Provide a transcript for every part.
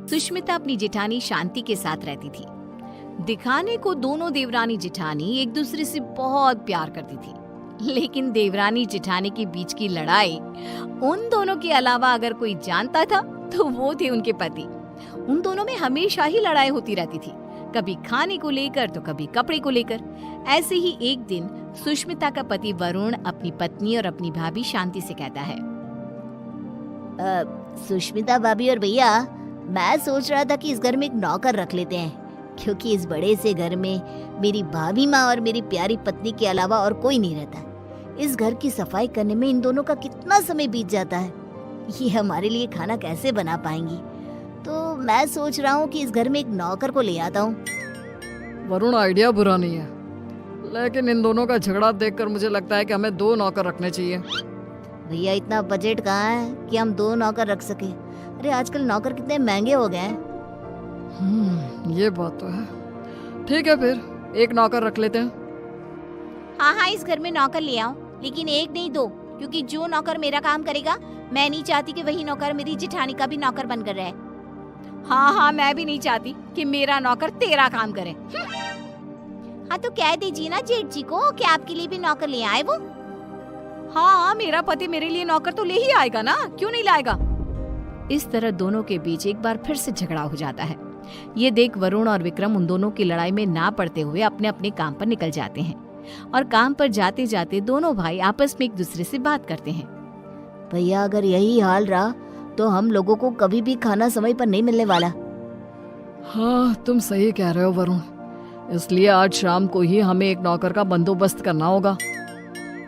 सुष्मिता अपनी जेठानी शांति के साथ रहती थी। दिखाने को दोनों देवरानी जेठानी एक दूसरे से बहुत प्यार करती थी, लेकिन देवरानी जेठानी के बीच की लड़ाई उन दोनों के अलावा अगर कोई जानता था तो वो थे उनके पति। उन दोनों में हमेशा ही लड़ाई होती रहती थी, कभी खाने को लेकर तो कभी कपड़े को लेकर। ऐसे ही एक दिन सुष्मिता का पति वरुण अपनी पत्नी और अपनी भाभी शांति से कहता है, सुष्मिता भाभी और भैया, मैं सोच रहा था कि इस घर में एक नौकर रख लेते हैं, क्योंकि इस बड़े से घर में मेरी भाभी माँ और मेरी प्यारी पत्नी के अलावा और कोई नहीं रहता। इस घर की सफाई करने में इन दोनों का कितना समय बीत जाता है, ये हमारे लिए खाना कैसे बना पाएंगी। तो मैं सोच रहा हूँ कि इस घर में एक नौकर को ले आता हूँ। वरुण, आइडिया बुरा नहीं है, लेकिन इन दोनों का झगड़ा देखकर मुझे लगता है कि हमें 2 नौकर रखने चाहिए। भैया, इतना बजट कहाँ है कि हम 2 नौकर रख सके। अरे आजकल नौकर कितने महंगे हो गए हैं। ये बात तो है। ठीक है, फिर 1 नौकर रख लेते हैं। हाँ, इस घर में नौकर ले आओ, लेकिन 1 नहीं 2, क्योंकि जो नौकर मेरा काम करेगा, मैं नहीं चाहती कि वही नौकर मेरी जेठानी का भी नौकर बनकर रहे। हाँ, मैं भी नहीं चाहती कि मेरा नौकर तेरा काम करे। हाँ, तो कह दीजिए ना जेठ जी को कि आपके लिए भी नौकर ले आए वो। हाँ, मेरा पति मेरे लिए नौकर तो ले ही आएगा ना, क्यों नहीं लाएगा। इस तरह दोनों के बीच एक बार फिर से झगड़ा हो जाता है। ये देख वरुण और विक्रम उन दोनों की लड़ाई में ना पड़ते हुए अपने अपने काम पर निकल जाते हैं, और काम पर जाते जाते दोनों भाई आपस में एक दूसरे से बात करते हैं। भैया, अगर यही हाल रहा तो हम लोगों को कभी भी खाना समय पर नहीं मिलने वाला। हाँ, तुम सही कह रहे हो वरुण, इसलिए आज शाम को ही हमें एक नौकर का बंदोबस्त करना होगा।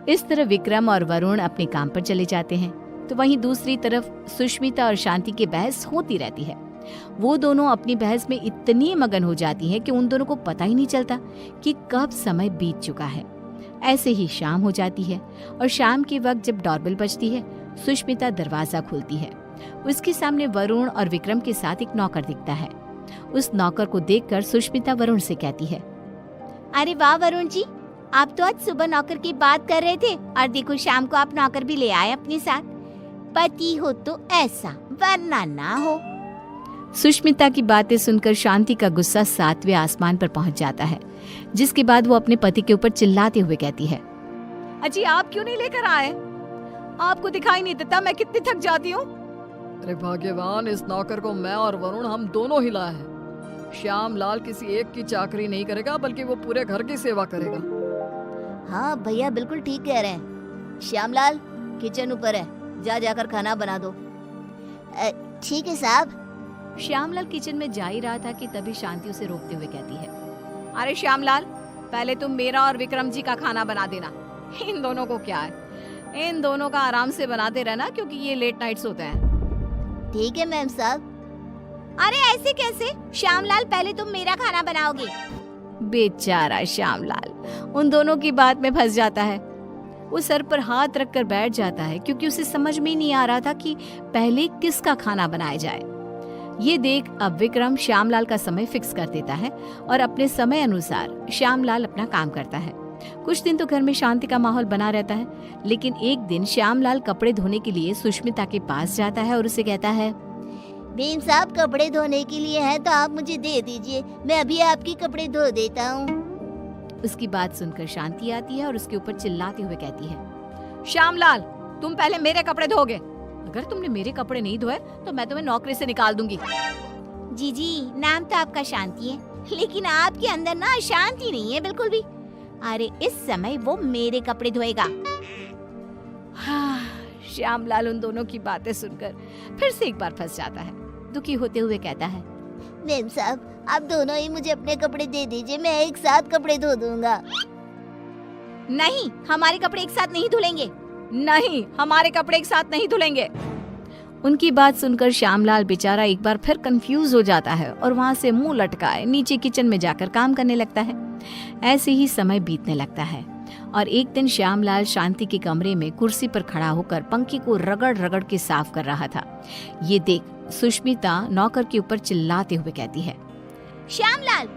इस तरह विक्रम और वरुण अपने काम पर चले जाते हैं, तो वहीं दूसरी तरफ सुष्मिता और शांति की बहस होती रहती है। वो दोनों अपनी बहस में इतनी मगन हो जाती हैं कि उन दोनों को पता ही नहीं चलता कि कब समय बीत चुका है। ऐसे ही शाम हो जाती है, और शाम के वक्त जब डोरबेल बजती है, सुष्मिता दरवाजा खोलती है। उसके सामने वरुण और विक्रम के साथ एक नौकर दिखता है। उस नौकर को देखकर सुष्मिता वरुण से कहती है, अरे वाह वरुण जी, आप तो आज सुबह नौकर की बात कर रहे थे, और देखो शाम को आप नौकर भी ले आए अपने साथ। पति हो तो ऐसा, वरना ना हो। सुष्मिता की बातें सुनकर शांति का गुस्सा 7वें आसमान पर पहुंच जाता है, जिसके बाद वो अपने पति के ऊपर चिल्लाते हुए कहती है, अजी आप क्यों नहीं लेकर आए? आपको दिखाई नहीं देता मैं कितनी थक जाती हूँ। अरे भाग्यवान, इस नौकर को मैं और वरुण हम दोनों ही लाए हैं। श्याम लाल किसी एक की चाकरी नहीं करेगा, बल्कि वो पूरे घर की सेवा करेगा। हाँ भैया, बिल्कुल ठीक कह रहे हैं। श्यामलाल, किचन ऊपर है, जाकर खाना बना दो। ठीक है साहब। श्यामलाल किचन में जा ही रहा था कि तभी शांति उसे रोकते हुए कहती है, अरे श्यामलाल, पहले तुम मेरा और विक्रम जी का खाना बना देना। इन दोनों को क्या है, इन दोनों का आराम से बनाते रहना, क्योंकि ये लेट नाइट्स होते हैं। ठीक है मैम साहब। अरे ऐसे कैसे? श्यामलाल, पहले तुम मेरा खाना बनाओगे। बेचारा श्यामलाल उन दोनों की बात में फंस जाता है। वो सर पर हाथ रखकर बैठ जाता है, क्योंकि उसे समझ में नहीं आ रहा था कि पहले किसका खाना बनाया जाए। ये देख अब विक्रम श्यामलाल का समय फिक्स कर देता है, और अपने समय अनुसार श्यामलाल अपना काम करता है। कुछ दिन तो घर में शांति का माहौल बना रहता है, लेकिन एक दिन श्यामलाल कपड़े धोने के लिए सुष्मिता के पास जाता है और उसे कहता है, बेन साहब, कपड़े धोने के लिए है तो आप मुझे दे दीजिए, मैं अभी आपके कपड़े धो देता हूँ। उसकी बात सुनकर शांति आती है और उसके ऊपर चिल्लाते हुए कहती है, श्यामलाल, तुम पहले मेरे कपड़े धोगे। अगर तुमने मेरे कपड़े नहीं धोए तो मैं तुम्हें नौकरी से निकाल दूंगी। जी, नाम तो आपका शांति है, लेकिन आपके अंदर ना शांति नहीं है बिल्कुल भी। अरे इस समय वो मेरे कपड़े धोएगा। हाँ, श्यामलाल उन दोनों की बातें सुनकर फिर से एक बार फंस जाता है। दुखी होते हुए कहता है, मैम साहब, आप दोनों ही मुझे अपने कपड़े दे दीजिए, मैं एक साथ कपड़े धो दूंगा। नहीं, हमारे कपड़े एक साथ नहीं धुलेंगे। नहीं, हमारे कपड़े एक साथ नहीं धुलेंगे। उनकी बात सुनकर श्यामलाल बेचारा एक बार फिर कंफ्यूज हो जाता है, और वहाँ से मुंह लटकाए नीचे किचन में जाकर काम करने लगता है। ऐसे ही समय बीतने लगता है, और एक दिन श्यामलाल शांति के कमरे में कुर्सी पर खड़ा होकर पंखे को रगड़ रगड़ के साफ कर रहा था। ये देख सुष्मिता नौकर के ऊपर चिल्लाते हुए कहती है, श्यामलाल,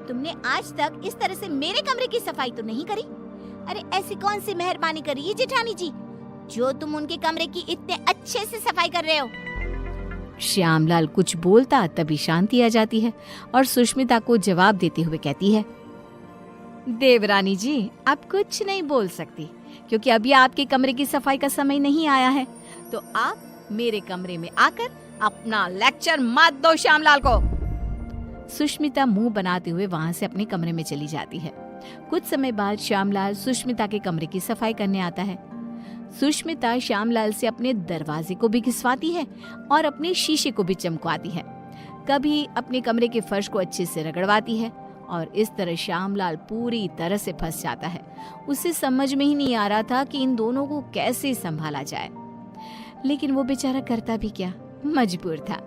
तुमने आज तक इस तरह से मेरे कमरे की सफाई तो नहीं करी। अरे ऐसी कौन सी मेहरबानी करी है जेठानी जी, जो तुम उनके कमरे की इतने अच्छे से सफाई कर रहे हो। श्यामलाल कुछ बोलता तभी शांति आ जाती है और सुष्मिता को जवाब देते हुए कहती है, देवरानी जी, आप कुछ नहीं बोल सकती क्योंकि अभी आपके कमरे की सफाई का समय नहीं आया है, तो आप मेरे कमरे में आकर अपना लेक्चर मत दो श्यामलाल को। सुष्मिता मुंह बनाते हुए वहां से अपने कमरे में चली जाती है। कुछ समय बाद श्यामलाल सुष्मिता के कमरे की सफाई करने आता है। सुष्मिता श्यामलाल से अपने दरवाजे को भी घिसवाती है और अपने शीशे को भी चमकवाती है। कभी अपने कमरे के फर्श को अच्छे से रगड़वाती है और इस तरह श्यामलाल पूरी तरह से फंस जाता है। उसे समझ में ही नहीं आ रहा था कि इन दोनों को कैसे संभाला जाए, लेकिन वो बेचारा करता भी क्या, मजबूर था।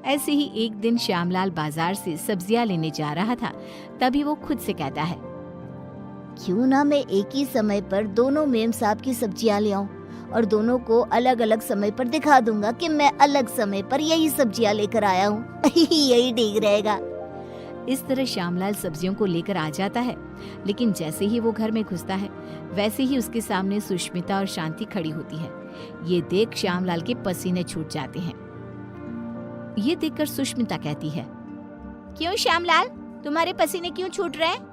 ऐसे ही एक दिन श्यामलाल बाजार से सब्जियां लेने जा रहा था, तभी वो खुद से कहता है, क्यों ना मैं एक ही समय पर दोनों मेम साहब की सब्जियां ले आऊं और दोनों को अलग अलग समय पर दिखा दूंगा कि मैं अलग समय पर यही सब्जियां लेकर आया हूँ। यही ठीक रहेगा। इस तरह श्यामलाल सब्जियों को लेकर आ जाता है, लेकिन जैसे ही वो घर में घुसता है वैसे ही उसके सामने सुष्मिता और शांति खड़ी होती है। ये देख श्यामलाल के पसीने छूट जाते हैं। ये देखकर सुष्मिता कहती है, क्यों श्यामलाल, तुम्हारे पसीने क्यों छूट रहे हैं?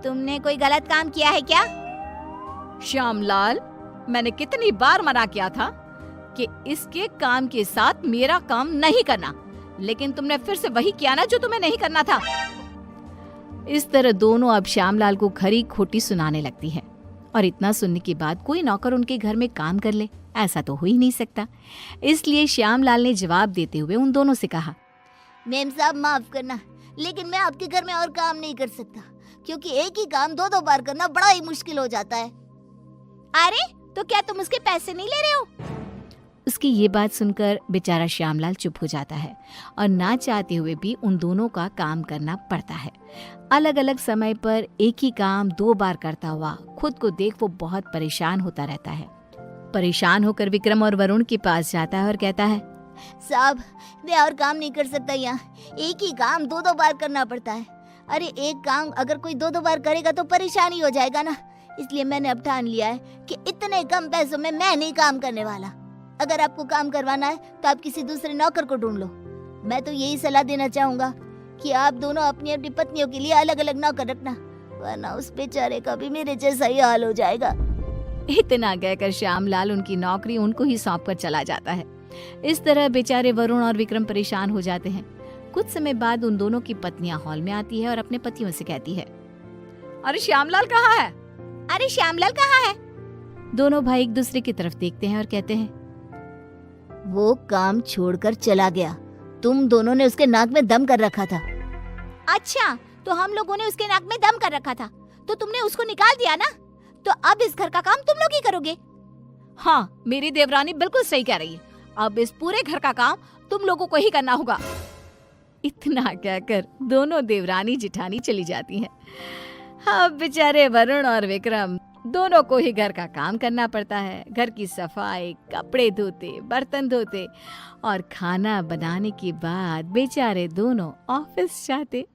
तुमने कोई गलत काम किया है क्या? श्यामलाल, मैंने कितनी बार मना किया था कि इसके काम के साथ मेरा काम नहीं करना, लेकिन तुमने फिर से वही किया ना जो तुम्हें नहीं करना था। इस तरह दोनों अब श्यामलाल को खरी खोटी सुनाने लगती है और इतना सुनने के बाद कोई नौकर उनके घर में काम कर ले, ऐसा तो हो ही नहीं सकता। इसलिए श्यामलाल ने जवाब देते हुए उन दोनों से कहा, मेम साहब माफ करना, लेकिन मैं आपके घर में और काम नहीं कर सकता क्योंकि एक ही काम दो बार करना बड़ा ही मुश्किल हो जाता है। अरे तो क्या तुम उसके पैसे नहीं ले रहे हो? उसकी ये बात सुनकर बेचारा श्यामलाल चुप हो जाता है और ना चाहते हुए भी उन दोनों का काम करना पड़ता है। अलग अलग समय पर एक ही काम 2 बार करता हुआ खुद को देख वो बहुत परेशान होता रहता है। परेशान होकर विक्रम और वरुण के पास जाता है और कहता है, साहब मैं और काम नहीं कर सकता, यहाँ एक ही काम 2 बार करना पड़ता है। अरे एक काम अगर कोई 2 बार करेगा तो परेशानी हो जाएगा ना, इसलिए मैंने अब ठान लिया है कि इतने कम पैसों में मैं नहीं काम करने वाला। अगर आपको काम करवाना है तो आप किसी दूसरे नौकर को ढूंढ लो। मैं तो यही सलाह देना चाहूंगा कि आप दोनों अपनी अपनी पत्नियों के लिए अलग अलग नौकर रखना, वरना उस बेचारे का भी मेरे जैसा ही हाल हो जाएगा। इतना कहकर श्यामलाल उनकी नौकरी उनको ही सौंप कर चला जाता है। इस तरह बेचारे वरुण और विक्रम परेशान हो जाते हैं। कुछ समय बाद उन दोनों की पत्नियां हॉल में आती है और अपने पतियों से कहती है, अरे श्यामलाल कहाँ है? अरे श्यामलाल कहाँ है? दोनों भाई एक दूसरे की तरफ देखते हैं और कहते हैं, वो काम छोड़कर चला गया। तुम दोनों ने उसके नाक में दम कर रखा था। अच्छा, तो हम लोगों ने उसके नाक में दम कर रखा था तो तुमने उसको निकाल दिया ना, तो अब इस घर का काम तुम लोग ही करोगे। हाँ, मेरी देवरानी बिल्कुल सही कह रही है, अब इस पूरे घर का काम तुम लोगों को ही करना होगा। इतना कहकर दोनों देवरानी जिठानी चली जाती हैं। अब बेचारे वरुण और विक्रम दोनों को ही घर का काम करना पड़ता है। घर की सफाई, कपड़े धोते, बर्तन धोते और खाना बनाने के बाद बेचारे दोनों ऑफिस जाते।